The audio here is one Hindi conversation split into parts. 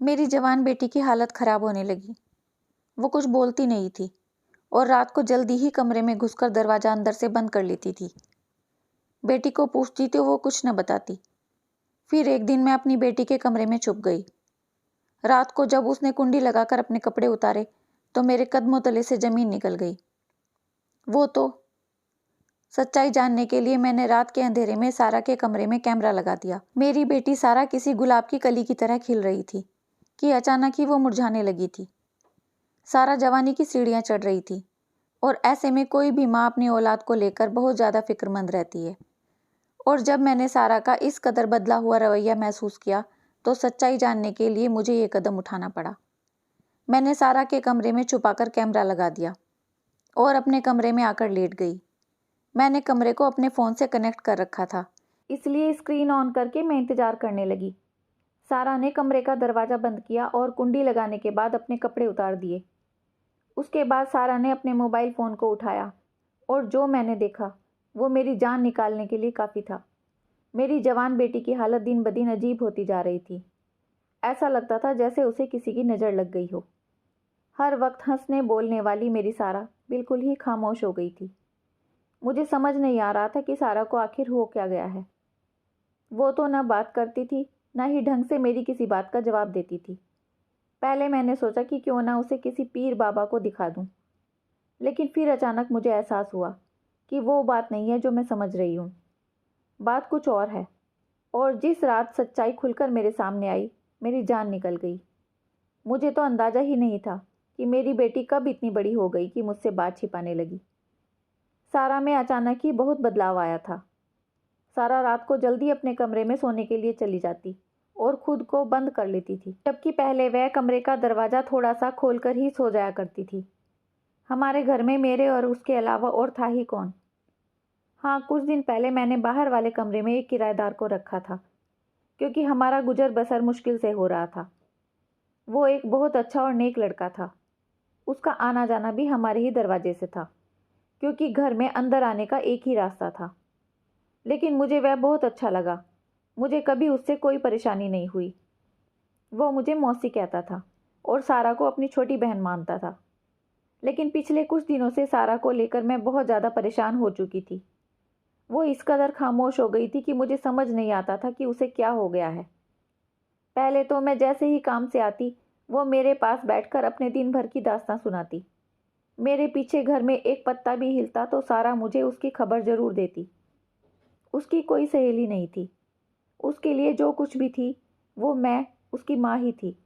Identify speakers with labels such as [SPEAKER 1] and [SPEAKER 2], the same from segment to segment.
[SPEAKER 1] मेरी जवान बेटी की हालत खराब होने लगी। वो कुछ बोलती नहीं थी और रात को जल्दी ही कमरे में घुसकर दरवाजा अंदर से बंद कर लेती थी। बेटी को पूछती तो वो कुछ न बताती। फिर एक दिन मैं अपनी बेटी के कमरे में छुप गई। रात को जब उसने कुंडी लगाकर अपने कपड़े उतारे तो मेरे कदमों तले से जमीन निकल गई। वो तो सच्चाई जानने के लिए मैंने रात के अंधेरे में सारा के कमरे में कैमरा लगा दिया। मेरी बेटी सारा किसी गुलाब की कली की तरह खिल रही थी कि अचानक ही वो मुरझाने लगी थी। सारा जवानी की सीढ़ियां चढ़ रही थी और ऐसे में कोई भी माँ अपनी औलाद को लेकर बहुत ज़्यादा फिक्रमंद रहती है। और जब मैंने सारा का इस कदर बदला हुआ रवैया महसूस किया तो सच्चाई जानने के लिए मुझे ये कदम उठाना पड़ा। मैंने सारा के कमरे में छुपाकर कैमरा लगा दिया और अपने कमरे में आकर लेट गई। मैंने कमरे को अपने फ़ोन से कनेक्ट कर रखा था, इसलिए स्क्रीन ऑन करके मैं इंतज़ार करने लगी। सारा ने कमरे का दरवाज़ा बंद किया और कुंडी लगाने के बाद अपने कपड़े उतार दिए। उसके बाद सारा ने अपने मोबाइल फ़ोन को उठाया और जो मैंने देखा वो मेरी जान निकालने के लिए काफ़ी था। मेरी जवान बेटी की हालत दिन ब दिन अजीब होती जा रही थी। ऐसा लगता था जैसे उसे किसी की नज़र लग गई हो। हर वक्त हंसने बोलने वाली मेरी सारा बिल्कुल ही खामोश हो गई थी। मुझे समझ नहीं आ रहा था कि सारा को आखिर हो क्या गया है। वो तो न बात करती थी, न ही ढंग से मेरी किसी बात का जवाब देती थी। पहले मैंने सोचा कि क्यों ना उसे किसी पीर बाबा को दिखा दूं, लेकिन फिर अचानक मुझे एहसास हुआ कि वो बात नहीं है जो मैं समझ रही हूँ। बात कुछ और है। और जिस रात सच्चाई खुलकर मेरे सामने आई, मेरी जान निकल गई। मुझे तो अंदाज़ा ही नहीं था कि मेरी बेटी कब इतनी बड़ी हो गई कि मुझसे बात छिपाने लगी। सारा में अचानक ही बहुत बदलाव आया था। सारा रात को जल्दी अपने कमरे में सोने के लिए चली जाती और खुद को बंद कर लेती थी, जबकि पहले वह कमरे का दरवाज़ा थोड़ा सा खोलकर ही सो जाया करती थी। हमारे घर में मेरे और उसके अलावा और था ही कौन। हाँ, कुछ दिन पहले मैंने बाहर वाले कमरे में एक किराएदार को रखा था, क्योंकि हमारा गुजर बसर मुश्किल से हो रहा था। वो एक बहुत अच्छा और नेक लड़का था। उसका आना जाना भी हमारे ही दरवाजे से था, क्योंकि घर में अंदर आने का एक ही रास्ता था। लेकिन मुझे वह बहुत अच्छा लगा। मुझे कभी उससे कोई परेशानी नहीं हुई। वो मुझे मौसी कहता था और सारा को अपनी छोटी बहन मानता था। लेकिन पिछले कुछ दिनों से सारा को लेकर मैं बहुत ज़्यादा परेशान हो चुकी थी। वो इस कदर खामोश हो गई थी कि मुझे समझ नहीं आता था कि उसे क्या हो गया है। पहले तो मैं जैसे ही काम से आती, वो मेरे पास बैठकर अपने दिन भर की दास्तां सुनाती। मेरे पीछे घर में एक पत्ता भी हिलता तो सारा मुझे उसकी खबर ज़रूर देती। उसकी कोई सहेली नहीं थी। उसके लिए जो कुछ भी थी वो मैं, उसकी माँ ही थी।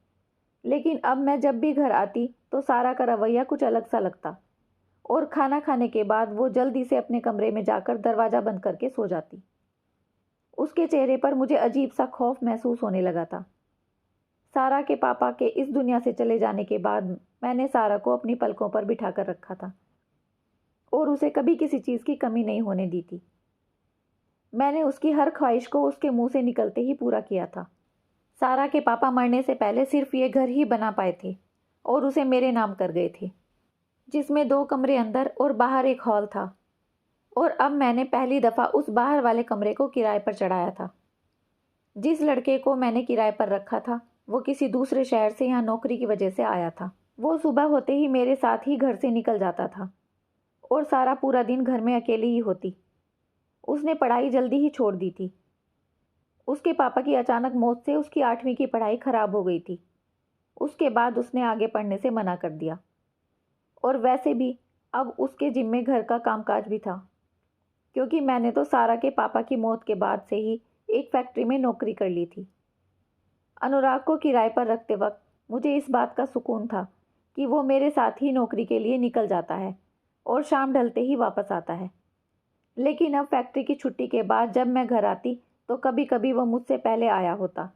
[SPEAKER 1] लेकिन अब मैं जब भी घर आती तो सारा का रवैया कुछ अलग सा लगता और खाना खाने के बाद वो जल्दी से अपने कमरे में जाकर दरवाज़ा बंद करके सो जाती। उसके चेहरे पर मुझे अजीब सा खौफ महसूस होने लगा था। सारा के पापा के इस दुनिया से चले जाने के बाद मैंने सारा को अपनी पलकों पर बिठा कर रखा था और उसे कभी किसी चीज़ की कमी नहीं होने दी थी। मैंने उसकी हर ख्वाहिश को उसके मुंह से निकलते ही पूरा किया था। सारा के पापा मरने से पहले सिर्फ ये घर ही बना पाए थे और उसे मेरे नाम कर गए थे, जिसमें 2 कमरे अंदर और बाहर एक हॉल था। और अब मैंने पहली दफ़ा उस बाहर वाले कमरे को किराए पर चढ़ाया था। जिस लड़के को मैंने किराए पर रखा था वो किसी दूसरे शहर से यहाँ नौकरी की वजह से आया था। वो सुबह होते ही मेरे साथ ही घर से निकल जाता था और सारा पूरा दिन घर में अकेली ही होती। उसने पढ़ाई जल्दी ही छोड़ दी थी। उसके पापा की अचानक मौत से उसकी 8वीं की पढ़ाई खराब हो गई थी। उसके बाद उसने आगे पढ़ने से मना कर दिया और वैसे भी अब उसके जिम्मे घर का कामकाज भी था, क्योंकि मैंने तो सारा के पापा की मौत के बाद से ही एक फैक्ट्री में नौकरी कर ली थी। अनुराग को किराए पर रखते वक्त मुझे इस बात का सुकून था कि वो मेरे साथ ही नौकरी के लिए निकल जाता है और शाम ढलते ही वापस आता है। लेकिन अब फैक्ट्री की छुट्टी के बाद जब मैं घर आती तो कभी कभी वो मुझसे पहले आया होता।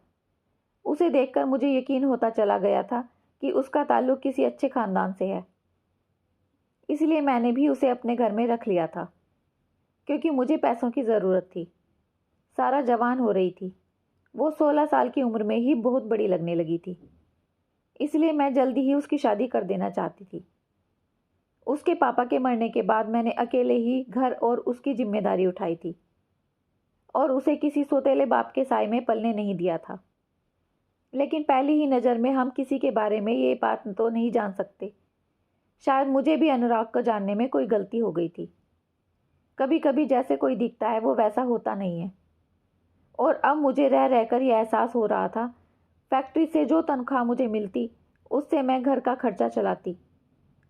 [SPEAKER 1] उसे देखकर मुझे यकीन होता चला गया था कि उसका ताल्लुक किसी अच्छे ख़ानदान से है। इसलिए मैंने भी उसे अपने घर में रख लिया था, क्योंकि मुझे पैसों की ज़रूरत थी। सारा जवान हो रही थी। वो 16 साल की उम्र में ही बहुत बड़ी लगने लगी थी। इसलिए मैं जल्दी ही उसकी शादी कर देना चाहती थी। उसके पापा के मरने के बाद मैंने अकेले ही घर और उसकी जिम्मेदारी उठाई थी और उसे किसी सौतेले बाप के साए में पलने नहीं दिया था। लेकिन पहली ही नज़र में हम किसी के बारे में ये बात तो नहीं जान सकते। शायद मुझे भी अनुराग को जानने में कोई गलती हो गई थी। कभी कभी जैसे कोई दिखता है वो वैसा होता नहीं है। और अब मुझे रह रहकर ये एहसास हो रहा था, फैक्ट्री से जो तनख्वाह मुझे मिलती उससे मैं घर का खर्चा चलाती।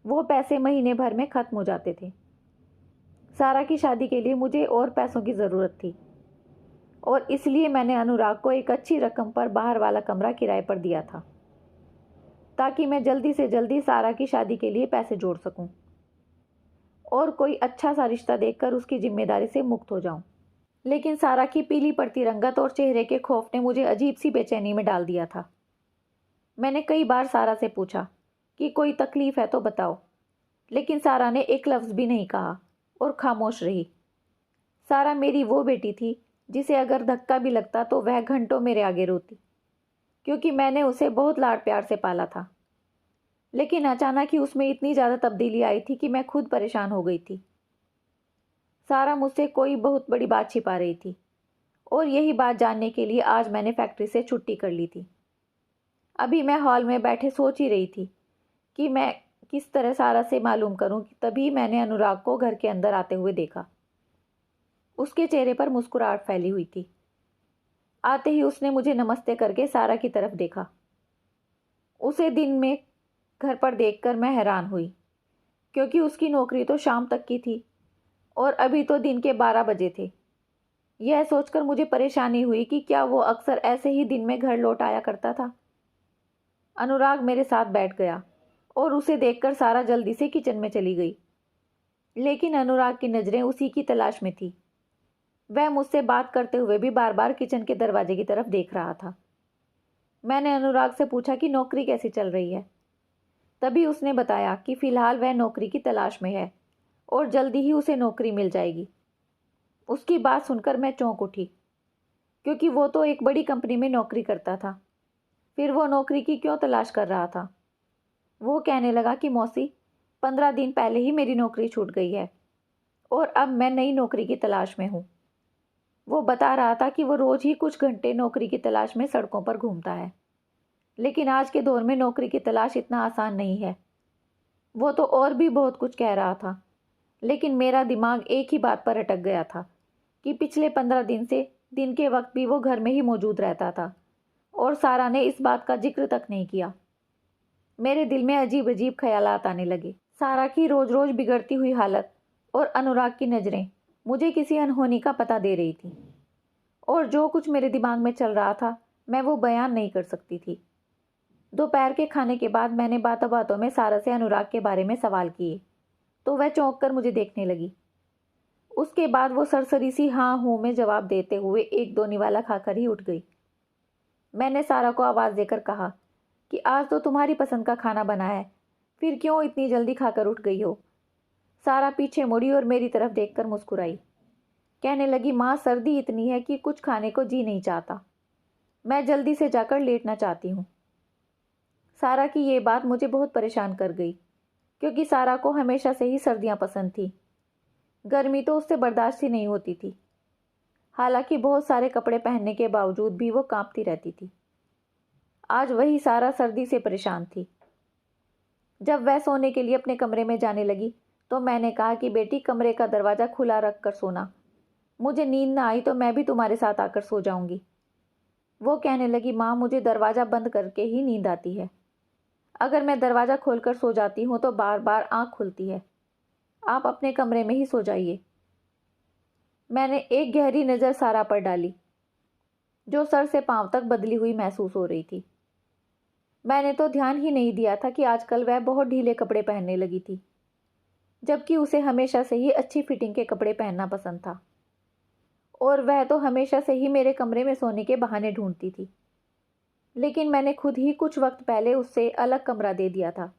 [SPEAKER 1] वो पैसे महीने भर में ख़त्म हो जाते थे। सारा की शादी के लिए मुझे और पैसों की ज़रूरत थी और इसलिए मैंने अनुराग को एक अच्छी रकम पर बाहर वाला कमरा किराए पर दिया था, ताकि मैं जल्दी से जल्दी सारा की शादी के लिए पैसे जोड़ सकूं और कोई अच्छा सा रिश्ता देखकर उसकी जिम्मेदारी से मुक्त हो जाऊं। लेकिन सारा की पीली पड़ती रंगत और चेहरे के खौफ ने मुझे अजीब सी बेचैनी में डाल दिया था। मैंने कई बार सारा से पूछा कि कोई तकलीफ है तो बताओ, लेकिन सारा ने एक लफ्ज़ भी नहीं कहा और खामोश रही। सारा मेरी वो बेटी थी जिसे अगर धक्का भी लगता तो वह घंटों मेरे आगे रोती, क्योंकि मैंने उसे बहुत लाड प्यार से पाला था। लेकिन अचानक ही उसमें इतनी ज़्यादा तब्दीली आई थी कि मैं खुद परेशान हो गई थी। सारा मुझसे कोई बहुत बड़ी बात छिपा रही थी और यही बात जानने के लिए आज मैंने फैक्ट्री से छुट्टी कर ली थी। अभी मैं हॉल में बैठे सोच ही रही थी कि मैं किस तरह सारा से मालूम करूं कि तभी मैंने अनुराग को घर के अंदर आते हुए देखा। उसके चेहरे पर मुस्कुराहट फैली हुई थी। आते ही उसने मुझे नमस्ते करके सारा की तरफ देखा। उसे दिन में घर पर देखकर मैं हैरान हुई, क्योंकि उसकी नौकरी तो शाम तक की थी और अभी तो दिन के 12 बजे थे। यह सोचकर मुझे परेशानी हुई कि क्या वो अक्सर ऐसे ही दिन में घर लौट आया करता था। अनुराग मेरे साथ बैठ गया और उसे देखकर सारा जल्दी से किचन में चली गई। लेकिन अनुराग की नज़रें उसी की तलाश में थी। वह मुझसे बात करते हुए भी बार बार किचन के दरवाजे की तरफ देख रहा था। मैंने अनुराग से पूछा कि नौकरी कैसी चल रही है। तभी उसने बताया कि फ़िलहाल वह नौकरी की तलाश में है और जल्दी ही उसे नौकरी मिल जाएगी। उसकी बात सुनकर मैं चौंक उठी, क्योंकि वो तो एक बड़ी कंपनी में नौकरी करता था। फिर वो नौकरी की क्यों तलाश कर रहा था? वो कहने लगा कि मौसी, 15 दिन पहले ही मेरी नौकरी छूट गई है और अब मैं नई नौकरी की तलाश में हूँ। वो बता रहा था कि वो रोज़ ही कुछ घंटे नौकरी की तलाश में सड़कों पर घूमता है, लेकिन आज के दौर में नौकरी की तलाश इतना आसान नहीं है। वो तो और भी बहुत कुछ कह रहा था, लेकिन मेरा दिमाग एक ही बात पर अटक गया था कि पिछले 15 दिन से दिन के वक्त भी वो घर में ही मौजूद रहता था और सारा ने इस बात का जिक्र तक नहीं किया। मेरे दिल में अजीब अजीब ख्यालात आने लगे। सारा की रोज़ रोज़ बिगड़ती हुई हालत और अनुराग की नज़रें मुझे किसी अनहोनी का पता दे रही थी, और जो कुछ मेरे दिमाग में चल रहा था मैं वो बयान नहीं कर सकती थी। दोपहर के खाने के बाद मैंने बातों बातों में सारा से अनुराग के बारे में सवाल किए, तो वह चौंक कर मुझे देखने लगी। उसके बाद वो सरसरी सी हाँ हूँ में जवाब देते हुए एक दो निवाला खाकर ही उठ गई। मैंने सारा को आवाज़ देकर कहा कि आज तो तुम्हारी पसंद का खाना बना है, फिर क्यों इतनी जल्दी खाकर उठ गई हो? सारा पीछे मुड़ी और मेरी तरफ देखकर मुस्कुराई। कहने लगी, माँ, सर्दी इतनी है कि कुछ खाने को जी नहीं चाहता। मैं जल्दी से जाकर लेटना चाहती हूँ। सारा की ये बात मुझे बहुत परेशान कर गई, क्योंकि सारा को हमेशा से ही सर्दियाँ पसंद थी। गर्मी तो उससे बर्दाश्त ही नहीं होती थी। हालांकि बहुत सारे कपड़े पहनने के बावजूद भी वो कांपती रहती थी। आज वही सारा सर्दी से परेशान थी। जब वह सोने के लिए अपने कमरे में जाने लगी तो मैंने कहा कि बेटी, कमरे का दरवाज़ा खुला रख कर सोना। मुझे नींद ना आई तो मैं भी तुम्हारे साथ आकर सो जाऊंगी। वो कहने लगी, माँ, मुझे दरवाज़ा बंद करके ही नींद आती है। अगर मैं दरवाज़ा खोलकर सो जाती हूँ तो बार बार आँख खुलती है। आप अपने कमरे में ही सो जाइए। मैंने एक गहरी नज़र सारा पर डाली, जो सर से पांव तक बदली हुई महसूस हो रही थी। मैंने तो ध्यान ही नहीं दिया था कि आजकल वह बहुत ढीले कपड़े पहनने लगी थी, जबकि उसे हमेशा से ही अच्छी फिटिंग के कपड़े पहनना पसंद था और वह तो हमेशा से ही मेरे कमरे में सोने के बहाने ढूंढती थी। लेकिन मैंने खुद ही कुछ वक्त पहले उससे अलग कमरा दे दिया था।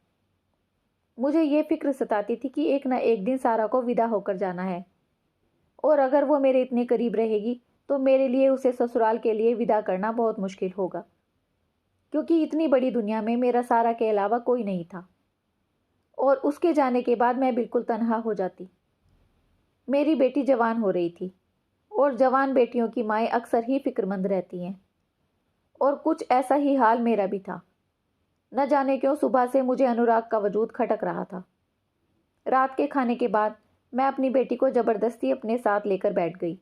[SPEAKER 1] मुझे ये फिक्र सताती थी कि एक न एक दिन सारा को विदा होकर जाना है, और अगर वो मेरे इतने करीब रहेगी तो मेरे लिए उसे ससुराल के लिए विदा करना बहुत मुश्किल होगा, क्योंकि इतनी बड़ी दुनिया में मेरा सारा के अलावा कोई नहीं था और उसके जाने के बाद मैं बिल्कुल तन्हा हो जाती। मेरी बेटी जवान हो रही थी और जवान बेटियों की माएँ अक्सर ही फिक्रमंद रहती हैं और कुछ ऐसा ही हाल मेरा भी था। न जाने क्यों सुबह से मुझे अनुराग का वजूद खटक रहा था। रात के खाने के बाद मैं अपनी बेटी को ज़बरदस्ती अपने साथ लेकर बैठ गई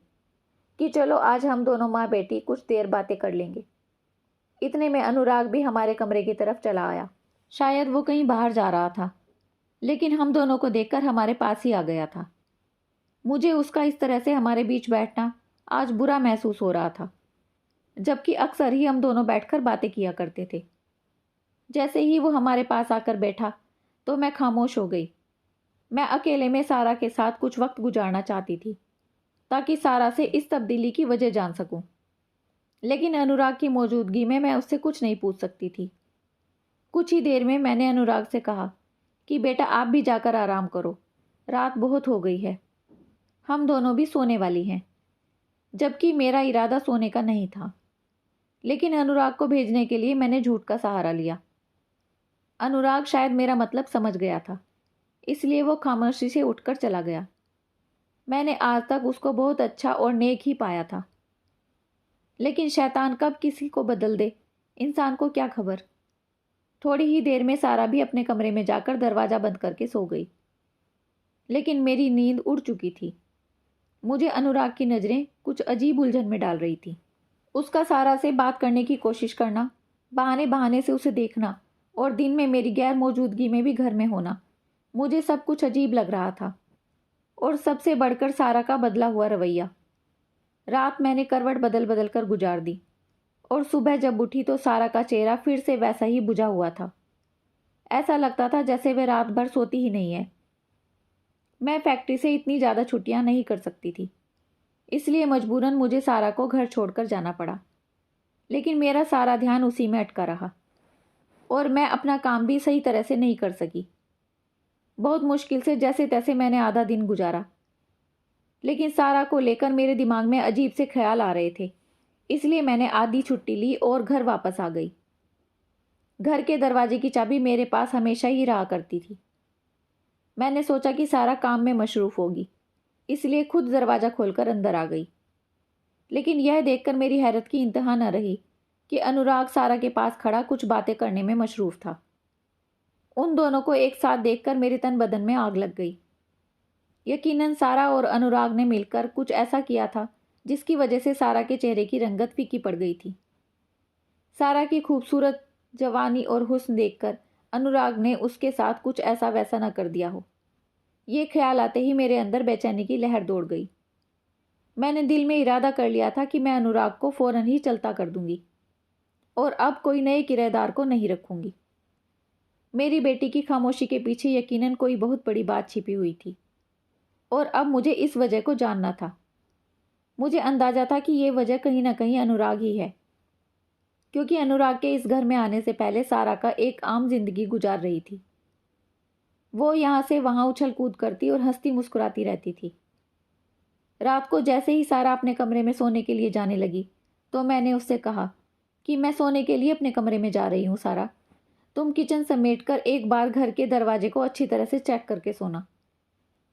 [SPEAKER 1] कि चलो आज हम दोनों माँ बेटी कुछ देर बातें कर लेंगे। इतने में अनुराग भी हमारे कमरे की तरफ चला आया। शायद वो कहीं बाहर जा रहा था, लेकिन हम दोनों को देखकर हमारे पास ही आ गया था। मुझे उसका इस तरह से हमारे बीच बैठना आज बुरा महसूस हो रहा था, जबकि अक्सर ही हम दोनों बैठकर बातें किया करते थे। जैसे ही वो हमारे पास आकर बैठा तो मैं खामोश हो गई। मैं अकेले में सारा के साथ कुछ वक्त गुजारना चाहती थी ताकि सारा से इस तब्दीली की वजह जान सकूं। लेकिन अनुराग की मौजूदगी में मैं उससे कुछ नहीं पूछ सकती थी। कुछ ही देर में मैंने अनुराग से कहा कि बेटा आप भी जाकर आराम करो, रात बहुत हो गई है, हम दोनों भी सोने वाली हैं। जबकि मेरा इरादा सोने का नहीं था, लेकिन अनुराग को भेजने के लिए मैंने झूठ का सहारा लिया। अनुराग शायद मेरा मतलब समझ गया था, इसलिए वो खामोशी से उठकर चला गया। मैंने आज तक उसको बहुत अच्छा और नेक ही पाया था, लेकिन शैतान कब किसी को बदल दे इंसान को क्या खबर। थोड़ी ही देर में सारा भी अपने कमरे में जाकर दरवाज़ा बंद करके सो गई, लेकिन मेरी नींद उड़ चुकी थी। मुझे अनुराग की नज़रें कुछ अजीब उलझन में डाल रही थी। उसका सारा से बात करने की कोशिश करना, बहाने बहाने से उसे देखना और दिन में मेरी गैर मौजूदगी में भी घर में होना, मुझे सब कुछ अजीब लग रहा था। और सबसे बढ़कर सारा का बदला हुआ रवैया। रात मैंने करवट बदल बदल कर गुजार दी और सुबह जब उठी तो सारा का चेहरा फिर से वैसा ही बुझा हुआ था। ऐसा लगता था जैसे वह रात भर सोती ही नहीं है। मैं फैक्ट्री से इतनी ज़्यादा छुट्टियां नहीं कर सकती थी, इसलिए मजबूरन मुझे सारा को घर छोड़कर जाना पड़ा। लेकिन मेरा सारा ध्यान उसी में अटका रहा और मैं अपना काम भी सही तरह से नहीं कर सकी। बहुत मुश्किल से जैसे तैसे मैंने आधा दिन गुजारा, लेकिन सारा को लेकर मेरे दिमाग में अजीब से ख्याल आ रहे थे, इसलिए मैंने आधी छुट्टी ली और घर वापस आ गई। घर के दरवाजे की चाबी मेरे पास हमेशा ही रहा करती थी। मैंने सोचा कि सारा काम में मशरूफ़ होगी, इसलिए खुद दरवाज़ा खोलकर अंदर आ गई। लेकिन यह देखकर मेरी हैरत की इंतहा न रही कि अनुराग सारा के पास खड़ा कुछ बातें करने में मशरूफ़ था। उन दोनों को एक साथ देखकर मेरे तन बदन में आग लग गई। यकीनन सारा और अनुराग ने मिलकर कुछ ऐसा किया था जिसकी वजह से सारा के चेहरे की रंगत फीकी पड़ गई थी। सारा की खूबसूरत जवानी और हुस्न देखकर अनुराग ने उसके साथ कुछ ऐसा वैसा न कर दिया हो। ये ख्याल आते ही मेरे अंदर बेचैनी की लहर दौड़ गई। मैंने दिल में इरादा कर लिया था कि मैं अनुराग को फ़ौरन ही चलता कर दूंगी और अब कोई नए किराएदार को नहीं रखूंगी। मेरी बेटी की खामोशी के पीछे यकीनन कोई बहुत बड़ी बात छिपी हुई थी और अब मुझे इस वजह को जानना था। मुझे अंदाजा था कि ये वजह कहीं ना कहीं अनुराग ही है, क्योंकि अनुराग के इस घर में आने से पहले सारा का एक आम जिंदगी गुजार रही थी। वो यहाँ से वहाँ उछल कूद करती और हंसती मुस्कुराती रहती थी। रात को जैसे ही सारा अपने कमरे में सोने के लिए जाने लगी तो मैंने उससे कहा कि मैं सोने के लिए अपने कमरे में जा रही हूँ सारा, तुम किचन समेटकर एक बार घर के दरवाजे को अच्छी तरह से चेक करके सोना।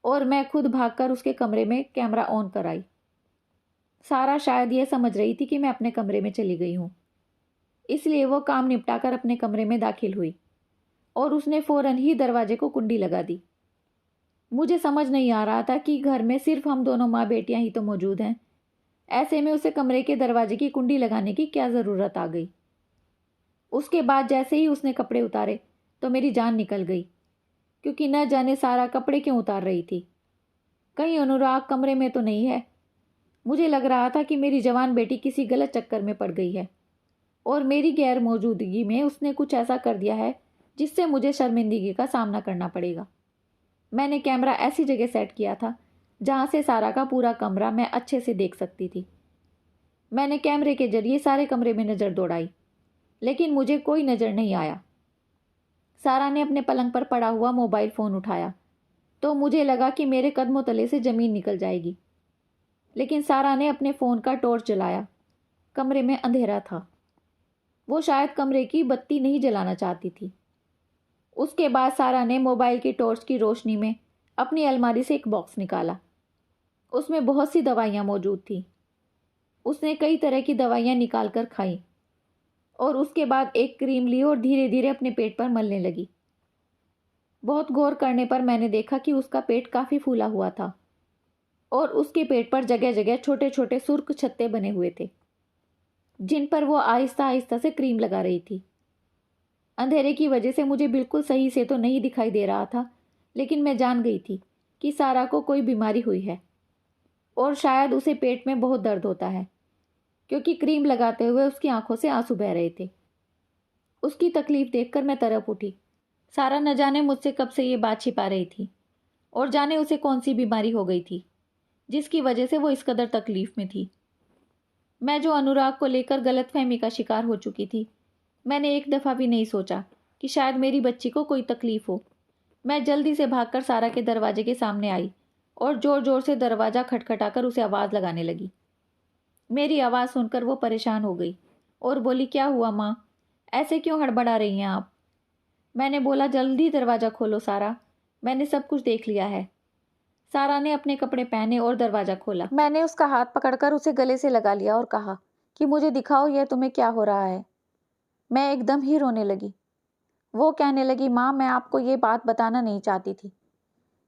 [SPEAKER 1] और मैं खुद भागकर उसके कमरे में कैमरा ऑन कर आई। सारा शायद यह समझ रही थी कि मैं अपने कमरे में चली गई हूँ, इसलिए वो काम निपटाकर अपने कमरे में दाखिल हुई और उसने फ़ौरन ही दरवाजे को कुंडी लगा दी। मुझे समझ नहीं आ रहा था कि घर में सिर्फ हम दोनों माँ बेटियाँ ही तो मौजूद हैं। ऐसे में उसे कमरे के दरवाजे की कुंडी लगाने की क्या ज़रूरत आ गई। उसके बाद जैसे ही उसने कपड़े उतारे तो मेरी जान निकल गई, क्योंकि न जाने सारा कपड़े क्यों उतार रही थी। कहीं अनुराग कमरे में तो नहीं है। मुझे लग रहा था कि मेरी जवान बेटी किसी गलत चक्कर में पड़ गई है और मेरी गैर मौजूदगी में उसने कुछ ऐसा कर दिया है जिससे मुझे शर्मिंदगी का सामना करना पड़ेगा। मैंने कैमरा ऐसी जगह सेट किया था जहाँ से सारा का पूरा कमरा मैं अच्छे से देख सकती थी। मैंने कैमरे के जरिए सारे कमरे में नज़र दौड़ाई, लेकिन मुझे कोई नज़र नहीं आया। सारा ने अपने पलंग पर पड़ा हुआ मोबाइल फ़ोन उठाया तो मुझे लगा कि मेरे कदमों तले से ज़मीन निकल जाएगी, लेकिन सारा ने अपने फ़ोन का टॉर्च जलाया। कमरे में अंधेरा था। वो शायद कमरे की बत्ती नहीं जलाना चाहती थी। उसके बाद सारा ने मोबाइल की टॉर्च की रोशनी में अपनी अलमारी से एक बॉक्स निकाला। उसमें बहुत सी दवाइयाँ मौजूद थीं। उसने कई तरह की दवाइयाँ निकाल कर खाई। और उसके बाद एक क्रीम ली और धीरे धीरे अपने पेट पर मलने लगी। बहुत गौर करने पर मैंने देखा कि उसका पेट काफ़ी फूला हुआ था और उसके पेट पर जगह जगह छोटे छोटे सुर्ख छत्ते बने हुए थे, जिन पर वो आहिस्ता आहिस्ता से क्रीम लगा रही थी। अंधेरे की वजह से मुझे बिल्कुल सही से तो नहीं दिखाई दे रहा था, लेकिन मैं जान गई थी कि सारा को कोई बीमारी हुई है और शायद उसे पेट में बहुत दर्द होता है, क्योंकि क्रीम लगाते हुए उसकी आंखों से आंसू बह रहे थे। उसकी तकलीफ देखकर मैं तरफ उठी। सारा न जाने मुझसे कब से ये बात छिपा रही थी और जाने उसे कौन सी बीमारी हो गई थी जिसकी वजह से वो इस कदर तकलीफ में थी। मैं जो अनुराग को लेकर गलतफहमी का शिकार हो चुकी थी, मैंने एक दफ़ा भी नहीं सोचा कि शायद मेरी बच्ची को कोई तकलीफ हो। मैं जल्दी से भागकर सारा के दरवाजे के सामने आई और ज़ोर ज़ोर से दरवाज़ा खटखटाकर उसे आवाज़ लगाने लगी। मेरी आवाज़ सुनकर वो परेशान हो गई और बोली, क्या हुआ माँ, ऐसे क्यों हड़बड़ा रही हैं आप? मैंने बोला, जल्दी दरवाज़ा खोलो सारा, मैंने सब कुछ देख लिया है। सारा ने अपने कपड़े पहने और दरवाज़ा खोला। मैंने उसका हाथ पकड़कर उसे गले से लगा लिया और कहा कि मुझे दिखाओ यह तुम्हें क्या हो रहा है। मैं एकदम ही रोने लगी। वो कहने लगी, माँ मैं आपको ये बात बताना नहीं चाहती थी,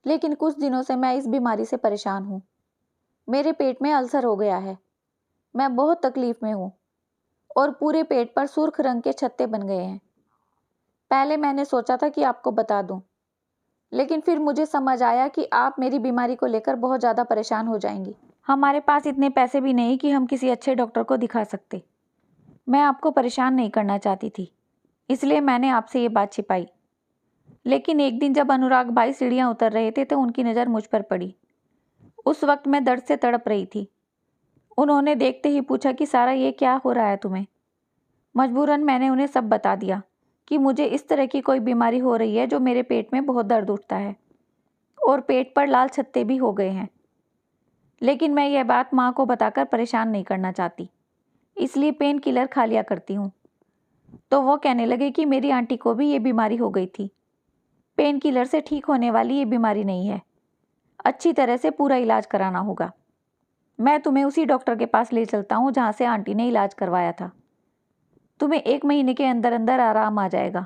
[SPEAKER 1] लेकिन कुछ दिनों से मैं इस बीमारी से परेशान हूँ। मेरे पेट में अल्सर हो गया है, मैं बहुत तकलीफ में हूँ और पूरे पेट पर सुर्ख रंग के छत्ते बन गए हैं। पहले मैंने सोचा था कि आपको बता दूं, लेकिन फिर मुझे समझ आया कि आप मेरी बीमारी को लेकर बहुत ज़्यादा परेशान हो जाएंगी। हमारे पास इतने पैसे भी नहीं कि हम किसी अच्छे डॉक्टर को दिखा सकते। मैं आपको परेशान नहीं करना चाहती थी, इसलिए मैंने आपसे ये बात छिपाई। लेकिन एक दिन जब अनुराग भाई सीढ़ियाँ उतर रहे थे तो उनकी नज़र मुझ पर पड़ी। उस वक्त मैं दर्द से तड़प रही थी। उन्होंने देखते ही पूछा कि सारा ये क्या हो रहा है तुम्हें? मजबूरन मैंने उन्हें सब बता दिया कि मुझे इस तरह की कोई बीमारी हो रही है जो मेरे पेट में बहुत दर्द उठता है और पेट पर लाल छत्ते भी हो गए हैं। लेकिन मैं यह बात माँ को बताकर परेशान नहीं करना चाहती, इसलिए पेन किलर खा लिया करती हूँ। तो वो कहने लगे कि मेरी आंटी को भी ये बीमारी हो गई थी। पेन किलर से ठीक होने वाली ये बीमारी नहीं है, अच्छी तरह से पूरा इलाज कराना होगा। मैं तुम्हें उसी डॉक्टर के पास ले चलता हूँ जहाँ से आंटी ने इलाज करवाया था। तुम्हें 1 महीने के अंदर अंदर आराम आ जाएगा।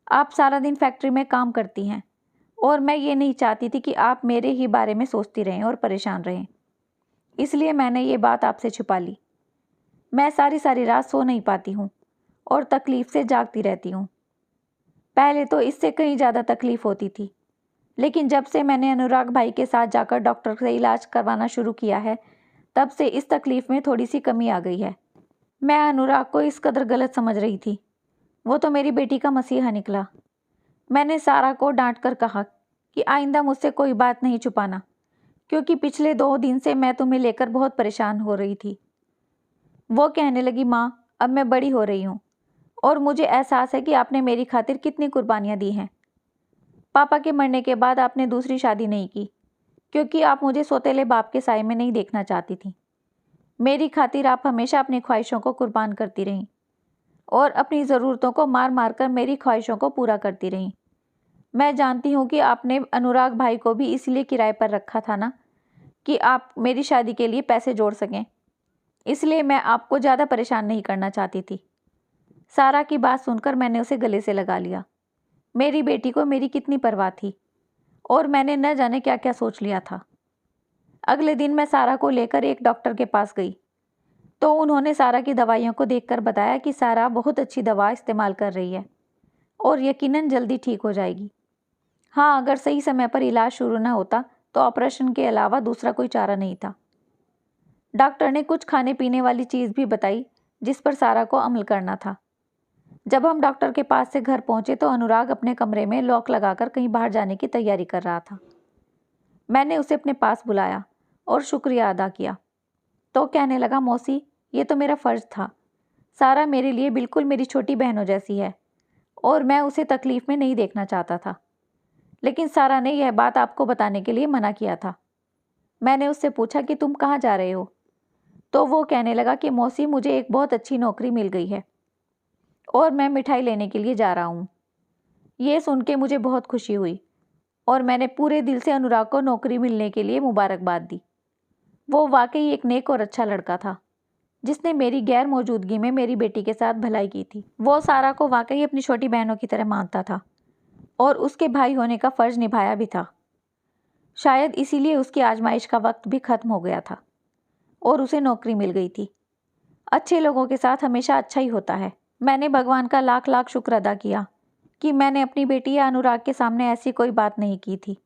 [SPEAKER 1] आप सारा दिन फैक्ट्री में काम करती हैं और मैं ये नहीं चाहती थी कि आप मेरे ही बारे में सोचती रहें और परेशान रहें, इसलिए मैंने ये बात आपसे छुपा ली। मैं सारी सारी रात सो नहीं पाती हूँ और तकलीफ़ से जागती रहती हूँ। पहले तो इससे कहीं ज़्यादा तकलीफ़ होती थी, लेकिन जब से मैंने अनुराग भाई के साथ जाकर डॉक्टर से इलाज करवाना शुरू किया है, तब से इस तकलीफ़ में थोड़ी सी कमी आ गई है। मैं अनुराग को इस कदर गलत समझ रही थी, वो तो मेरी बेटी का मसीहा निकला। मैंने सारा को डांट कर कहा कि आइंदा मुझसे कोई बात नहीं छुपाना, क्योंकि पिछले 2 दिन से मैं तुम्हें लेकर बहुत परेशान हो रही थी। वो कहने लगी, माँ अब मैं बड़ी हो रही हूँ और मुझे एहसास है कि आपने मेरी खातिर कितनी कुर्बानियाँ दी हैं। पापा के मरने के बाद आपने दूसरी शादी नहीं की, क्योंकि आप मुझे सौतेले बाप के साए में नहीं देखना चाहती थी। मेरी खातिर आप हमेशा अपनी ख्वाहिशों को कुर्बान करती रहीं और अपनी ज़रूरतों को मार मार कर मेरी ख्वाहिशों को पूरा करती रहीं। मैं जानती हूँ कि आपने अनुराग भाई को भी इसलिए किराए पर रखा था ना, कि आप मेरी शादी के लिए पैसे जोड़ सकें, इसलिए मैं आपको ज़्यादा परेशान नहीं करना चाहती थी। सारा की बात सुनकर मैंने उसे गले से लगा लिया। मेरी बेटी को मेरी कितनी परवाह थी और मैंने न जाने क्या क्या सोच लिया था। अगले दिन मैं सारा को लेकर एक डॉक्टर के पास गई, तो उन्होंने सारा की दवाइयों को देखकर बताया कि सारा बहुत अच्छी दवा इस्तेमाल कर रही है और यकीनन जल्दी ठीक हो जाएगी। हाँ, अगर सही समय पर इलाज शुरू न होता तो ऑपरेशन के अलावा दूसरा कोई चारा नहीं था। डॉक्टर ने कुछ खाने पीने वाली चीज़ भी बताई जिस पर सारा को अमल करना था। जब हम डॉक्टर के पास से घर पहुंचे तो अनुराग अपने कमरे में लॉक लगाकर कहीं बाहर जाने की तैयारी कर रहा था। मैंने उसे अपने पास बुलाया और शुक्रिया अदा किया, तो कहने लगा, मौसी ये तो मेरा फ़र्ज़ था। सारा मेरे लिए बिल्कुल मेरी छोटी बहनों जैसी है और मैं उसे तकलीफ़ में नहीं देखना चाहता था, लेकिन सारा ने यह बात आपको बताने के लिए मना किया था। मैंने उससे पूछा कि तुम कहाँ जा रहे हो, तो वो कहने लगा कि मौसी मुझे एक बहुत अच्छी नौकरी मिल गई है और मैं मिठाई लेने के लिए जा रहा हूँ। ये सुन के मुझे बहुत खुशी हुई और मैंने पूरे दिल से अनुराग को नौकरी मिलने के लिए मुबारकबाद दी। वो वाकई एक नेक और अच्छा लड़का था। जिसने मेरी गैर मौजूदगी में मेरी बेटी के साथ भलाई की थी। वो सारा को वाकई अपनी छोटी बहनों की तरह मानता था और उसके भाई होने का फ़र्ज निभाया भी था। शायद इसीलिए उसकी आजमाइश का वक्त भी ख़त्म हो गया था और उसे नौकरी मिल गई थी। अच्छे लोगों के साथ हमेशा अच्छा ही होता है। मैंने भगवान का लाख लाख शुक्र अदा किया कि मैंने अपनी बेटी या अनुराग के सामने ऐसी कोई बात नहीं की थी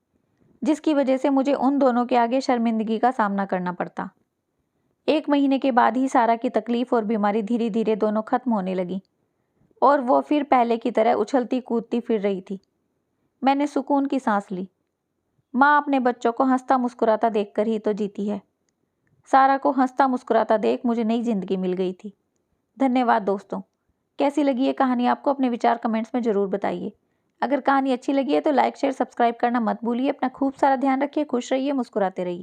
[SPEAKER 1] जिसकी वजह से मुझे उन दोनों के आगे शर्मिंदगी का सामना करना पड़ता। 1 महीने के बाद ही सारा की तकलीफ और बीमारी धीरे धीरे दोनों खत्म होने लगी और वो फिर पहले की तरह उछलती कूदती फिर रही थी। मैंने सुकून की सांस ली। माँ अपने बच्चों को हंसता मुस्कुराता देखकर ही तो जीती है। सारा को हंसता मुस्कुराता देख मुझे नई जिंदगी मिल गई थी। धन्यवाद दोस्तों। कैसी लगी ये कहानी आपको? अपने विचार कमेंट्स में ज़रूर बताइए। अगर कहानी अच्छी लगी है तो लाइक शेयर सब्सक्राइब करना मत भूलिए। अपना खूब सारा ध्यान रखिए, खुश रहिए, मुस्कुराते रहिए।